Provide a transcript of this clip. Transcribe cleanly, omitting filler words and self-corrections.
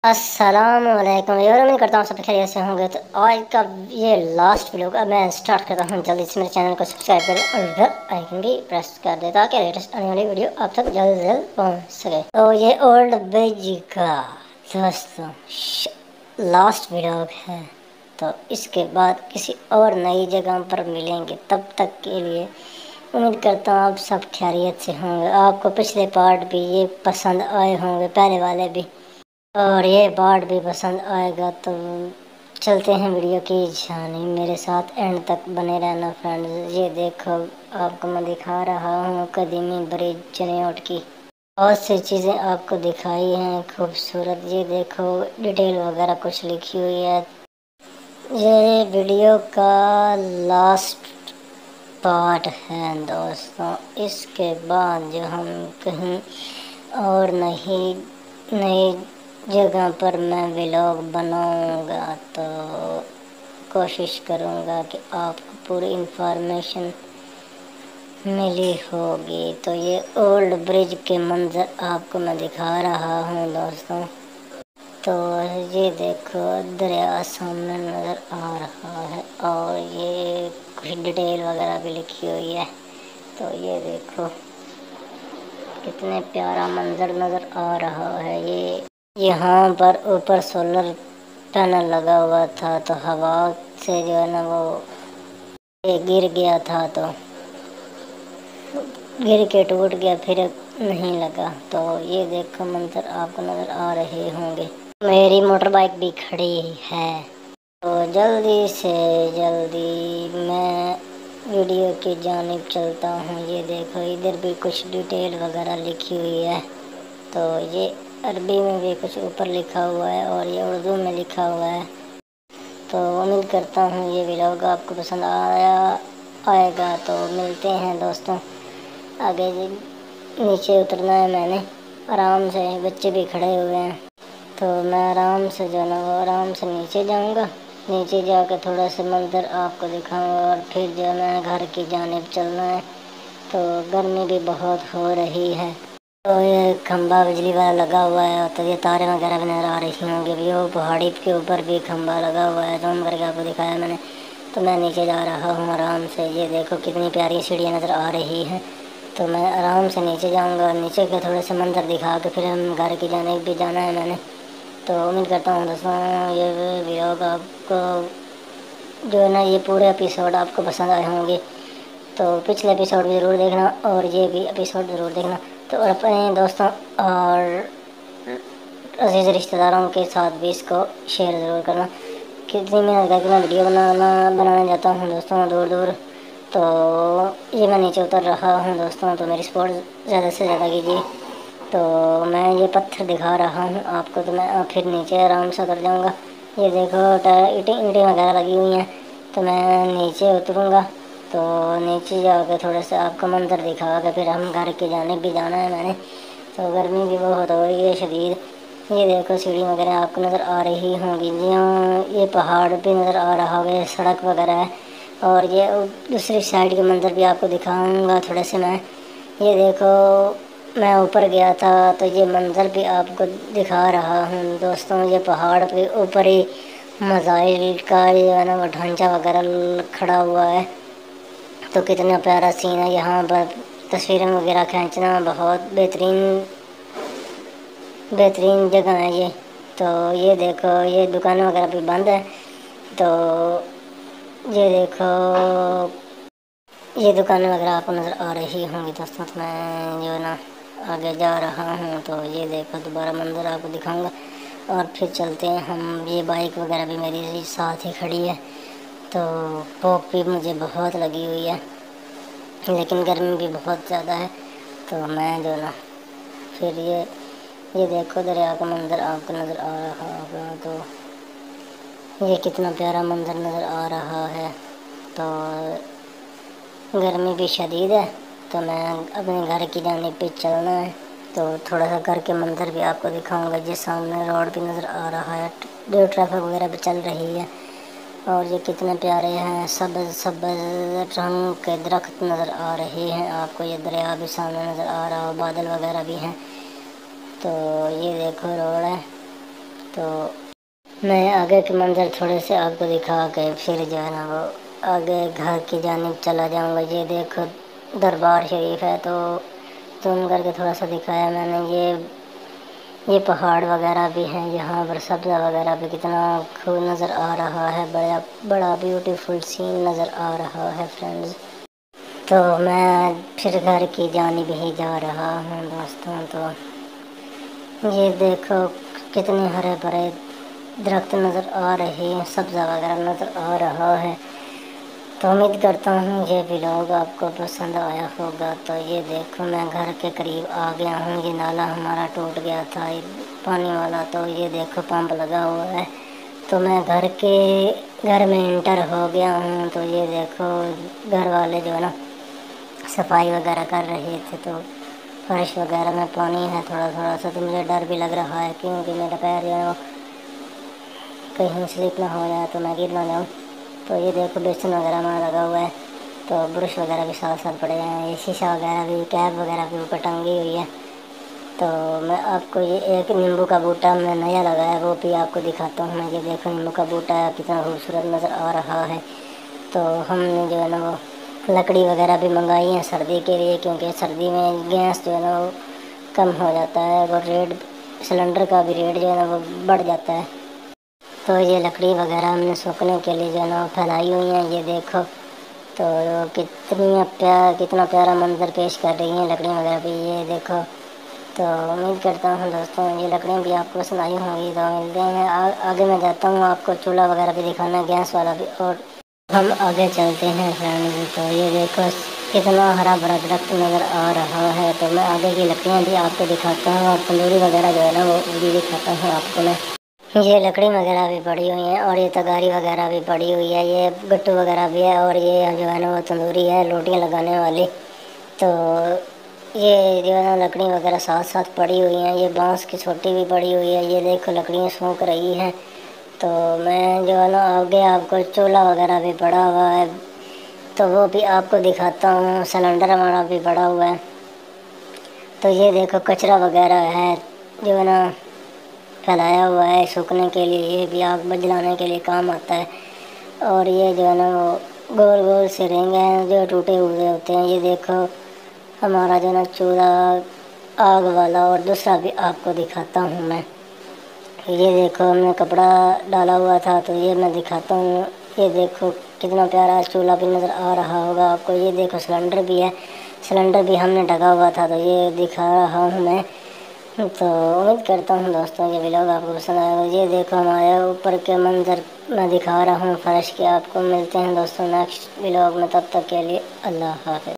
السلام علیکم یار، امید کرتا ہوں سب خیریت سے ہوں گے۔ تو آج کا یہ لاسٹ ویڈیو اب میں سٹارٹ کرتا ہوں۔ جلدی سے میرے چینل کو سبسکرائب کریں اور بیل آئکن بھی پریس کر دیں تاکہ لیٹسٹ آنے والی ویڈیو آپ تک جلد سے جلد پہنچ سکے۔ تو یہ اولڈ برج کا دوستوں لاسٹ ویڈیو ہے، تو اس کے بعد کسی اور نئی جگہ پر ملیں گے۔ تب تک کے لیے امید کرتا ہوں آپ سب خیریت سے ہوں گے۔ آپ کو پچھلے پارٹ بھی یہ پسند آئے ہوں گے، پہلے والے بھی، اور یہ پارٹ بھی پسند آئے گا۔ تو چلتے ہیں ویڈیو کی جانب، میرے ساتھ اینڈ تک بنے رہنا فرینڈز۔ یہ دیکھو آپ کو میں دکھا رہا ہوں قدیمی برج چنیوٹ کی بہت سی چیزیں آپ کو دکھائی ہیں خوبصورت۔ یہ دیکھو ڈیٹیل وغیرہ کچھ لکھی ہوئی ہے۔ یہ ویڈیو کا لاسٹ پارٹ ہے دوستوں۔ اس کے بعد جو ہم کہیں اور نئی جگہ پر میں ولاگ بناؤں گا تو کوشش کروں گا کہ آپ کو پوری انفارمیشن ملی ہوگی۔ تو یہ اولڈ برج کے منظر آپ کو میں دکھا رہا ہوں دوستوں۔ تو یہ دیکھو دریا سامنے نظر آ رہا ہے اور یہ کچھ ڈیٹیل وغیرہ بھی لکھی ہوئی ہے۔ تو یہ دیکھو کتنے پیارا منظر نظر آ رہا ہے۔ یہاں پر اوپر سولر پینل لگا ہوا تھا، تو ہوا سے جو ہے نا وہ گر گیا تھا، تو گر کے ٹوٹ گیا، پھر نہیں لگا۔ تو یہ دیکھو منظر آپ کو نظر آ رہے ہوں گے۔ میری موٹر بائک بھی کھڑی ہے۔ تو جلدی سے جلدی میں ویڈیو کی جانب چلتا ہوں۔ یہ دیکھو ادھر بھی کچھ ڈیٹیل وغیرہ لکھی ہوئی ہے۔ تو یہ عربی میں بھی کچھ اوپر لکھا ہوا ہے اور یہ اردو میں لکھا ہوا ہے۔ تو امید کرتا ہوں یہ ویڈیو آپ کو پسند آئے گا۔ تو ملتے ہیں دوستوں آگے۔ نیچے اترنا ہے میں نے آرام سے، بچے بھی کھڑے ہوئے ہیں، تو میں آرام سے جو ہے نا وہ آرام سے نیچے جاؤں گا۔ نیچے جا کے تھوڑا سا منظر آپ کو دکھاؤں گا اور پھر جو ہے نا گھر کی جانب چلنا ہے۔ تو گرمی بھی بہت ہو رہی ہے، تو یہ کھمبا بجلی والا لگا ہوا ہے، تو یہ تاریں وغیرہ بھی نظر آ رہی ہوں گی۔ وہ پہاڑی کے اوپر بھی کھمبا لگا ہوا ہے، زوم کر کے آپ کو دکھایا میں نے۔ تو میں نیچے جا رہا ہوں آرام سے۔ یہ دیکھو کتنی پیاری سیڑھیاں نظر آ رہی ہیں۔ تو میں آرام سے نیچے جاؤں گا، نیچے کے تھوڑے سے منظر دکھا کے پھر ہم گھر کی جانب بھی جانا ہے میں نے۔ تو امید کرتا ہوں دوستوں یہ ویڈیو آپ کو جو ہے نا یہ پورے ایپیسوڈ آپ کو پسند آئے ہوں گے۔ تو پچھلے ایپیسوڈ بھی ضرور دیکھنا اور یہ بھی ایپیسوڈ ضرور دیکھنا۔ تو اپنے دوستوں اور عزیز رشتہ داروں کے ساتھ بھی اس کو شیئر ضرور کرنا۔ کتنی محنت کر کے میں ویڈیو بنانے جاتا ہوں دوستوں دور دور۔ تو یہ میں نیچے اتر رہا ہوں دوستوں، تو میری سپورٹ زیادہ سے زیادہ کیجیے۔ تو میں یہ پتھر دکھا رہا ہوں آپ کو، تو میں پھر نیچے آرام سے اتر جاؤں گا۔ یہ دیکھو اینٹیں وغیرہ لگی ہوئی ہیں، تو میں نیچے اتروں گا۔ تو نیچے جا کے تھوڑا سا آپ کو منظر دکھا کے پھر ہم گھر کی جانب بھی جانا ہے میں نے۔ تو گرمی بھی بہت ہو رہی ہے شدید۔ یہ دیکھو سیڑھی وغیرہ آپ کو نظر آ رہی ہوں گی، یہ پہاڑ بھی نظر آ رہا ہوگا، سڑک وغیرہ ہے۔ اور یہ دوسری سائڈ کے منظر بھی آپ کو دکھاؤں گا تھوڑے سے میں۔ یہ دیکھو میں اوپر گیا تھا، تو یہ منظر بھی آپ کو دکھا رہا ہوں دوستوں۔ یہ پہاڑ پہ اوپر ہی میزائل کا جو ہے نا وہ ڈھانچہ وغیرہ کھڑا ہوا ہے۔ تو کتنا پیارا سین ہے، یہاں پر تصویریں وغیرہ کھینچنا بہت بہترین جگہ ہے یہ۔ تو یہ دیکھو یہ دکانیں وغیرہ بھی بند ہے۔ تو یہ دیکھو یہ دکانیں وغیرہ آپ کو نظر آ رہی ہوں گی دوستوں۔ تو میں جو ہے نا آگے جا رہا ہوں، تو یہ دیکھو دوبارہ منظر آپ کو دکھاؤں گا اور پھر چلتے ہیں ہم۔ یہ بائک وغیرہ بھی میری ساتھ ہی کھڑی ہے۔ تو بھوک بھی مجھے بہت لگی ہوئی ہے، لیکن گرمی بھی بہت زیادہ ہے۔ تو میں جو نا پھر یہ دیکھو دریا کا منظر آپ کو نظر آ رہا ہوگا۔ تو یہ کتنا پیارا منظر نظر آ رہا ہے۔ تو گرمی بھی شدید ہے، تو میں اپنے گھر کی جانب پہ چلنا ہے۔ تو تھوڑا سا گھر کے منظر بھی آپ کو دکھاؤں گا۔ جس سامنے روڈ بھی نظر آ رہا ہے، ٹریفک وغیرہ بھی چل رہی ہے۔ اور یہ کتنے پیارے ہیں، سبز رنگ کے درخت نظر آ رہے ہیں آپ کو۔ یہ دریا بھی سامنے نظر آ رہا ہے، بادل وغیرہ بھی ہیں۔ تو یہ دیکھو روڈ ہے تو میں آگے کے منظر تھوڑے سے آپ کو دکھا کے پھر جو ہے نا وہ آگے گھر کی جانب چلا جاؤں گا۔ یہ دیکھو دربار شریف ہے، تو زوم کر کے تھوڑا سا دکھایا میں نے۔ یہ پہاڑ وغیرہ بھی ہیں، یہاں پر سبزہ وغیرہ بھی کتنا خوب نظر آ رہا ہے، بڑا بیوٹیفل سین نظر آ رہا ہے فرینڈز۔ تو میں پھر گھر کی جانب ہی جا رہا ہوں دوستوں۔ تو یہ دیکھو کتنے ہرے بھرے درخت نظر آ رہے ہیں، سبزہ وغیرہ نظر آ رہا ہے۔ تو امید کرتا ہوں یہ ولاگ آپ کو پسند آیا ہوگا۔ تو یہ دیکھو میں گھر کے قریب آ گیا ہوں۔ یہ نالا ہمارا ٹوٹ گیا تھا پانی والا، تو یہ دیکھو پمپ لگا ہوا ہے۔ تو میں گھر میں انٹر ہو گیا ہوں۔ تو یہ دیکھو گھر والے جو ہے نا صفائی وغیرہ کر رہے تھے، تو فرش وغیرہ میں پانی ہے تھوڑا تھوڑا سا، تو مجھے ڈر بھی لگ رہا ہے کیونکہ میرا پیر جو ہے وہ کہیں سلپ نہ ہو جائے تو میں گر نہ جاؤں۔ تو یہ دیکھو بیسن وغیرہ میں لگا ہوا ہے، تو برش وغیرہ بھی ساتھ ساتھ پڑے ہیں، یہ شیشہ وغیرہ بھی، کیپ وغیرہ بھی اوپر ٹنگی ہوئی ہے۔ تو میں آپ کو یہ ایک نیمبو کا بوٹا میں نیا لگایا وہ بھی آپ کو دکھاتا ہوں۔ یہ دیکھو نیمبو کا بوٹا ہے، کتنا خوبصورت نظر آ رہا ہے۔ تو ہم نے جو ہے نا وہ لکڑی وغیرہ بھی منگائی ہیں سردی کے لیے، کیونکہ سردی میں گیس جو ہے نا وہ کم ہو جاتا ہے، اور سلنڈر کا بھی ریٹ جو ہے نا وہ بڑھ جاتا ہے۔ تو یہ لکڑی وغیرہ ہم نے سوکھنے کے لیے جو ہے نا پھیلائی ہوئی ہیں، یہ دیکھو۔ تو کتنا پیارا منظر پیش کر رہی ہیں لکڑی وغیرہ بھی، یہ دیکھو۔ تو امید کرتا ہوں دوستوں یہ لکڑیاں بھی آپ کو پسند آئی ہوں گی۔ تو ملتے ہیں آگے، میں جاتا ہوں آپ کو چولہا وغیرہ بھی دکھانا، گیس والا بھی، اور ہم آگے چلتے ہیں فرینڈز۔ تو یہ دیکھو کتنا ہرا بھرا درخت نظر آ رہا ہے۔ تو میں آگے کی لکڑیاں بھی آپ کو دکھاتا ہوں، اور تندوری وغیرہ جو ہے نا وہ بھی دکھاتا ہوں آپ کو میں۔ یہ لکڑی وغیرہ بھی پڑی ہوئی ہیں، اور یہ تگاری وغیرہ بھی پڑی ہوئی ہے، یہ گٹو وغیرہ بھی ہے، اور یہ جو ہے نا وہ تندوری ہے روٹیاں لگانے والی۔ تو یہ جو ہے نا لکڑی وغیرہ ساتھ ساتھ پڑی ہوئی ہیں، یہ بانس کی چھوٹی بھی پڑی ہوئی ہے، یہ دیکھو لکڑیاں سوکھ رہی ہیں۔ تو میں جو ہے نا آگے آپ کو چولہا وغیرہ بھی پڑا ہوا ہے، تو وہ بھی آپ کو دکھاتا ہوں، سلنڈر ہمارا بھی پڑا ہوا ہے۔ تو یہ دیکھو کچرا وغیرہ ہے جو ہے نا پھیلایا ہوا ہے سوکھنے کے لیے، یہ بھی آگ جلانے کے لیے کام آتا ہے۔ اور یہ جو ہے نا وہ گول گول سے رنگ ہیں جو ٹوٹے ہوئے ہوتے ہیں، یہ دیکھو ہمارا جو ہے نا چولہا آگ والا، اور دوسرا بھی آپ کو دکھاتا ہوں میں۔ یہ دیکھو ہم نے کپڑا ڈالا ہوا تھا، تو یہ میں دکھاتا ہوں۔ یہ دیکھو کتنا پیارا چولہا بھی نظر آ رہا ہوگا آپ کو۔ یہ دیکھو سلنڈر بھی ہے، سلنڈر بھی ہم نے ڈھکا ہوا تھا، تو یہ دکھا رہا ہوں میں۔ تو امید کرتا ہوں دوستوں یہ ولاگ آپ کو پسند آئے گا۔ یہ دیکھو ہمارے اوپر کے منظر میں دکھا رہا ہوں فرش کے آپ کو۔ ملتے ہیں دوستوں نیکسٹ ولاگ میں، تب تک کے لیے اللہ حافظ۔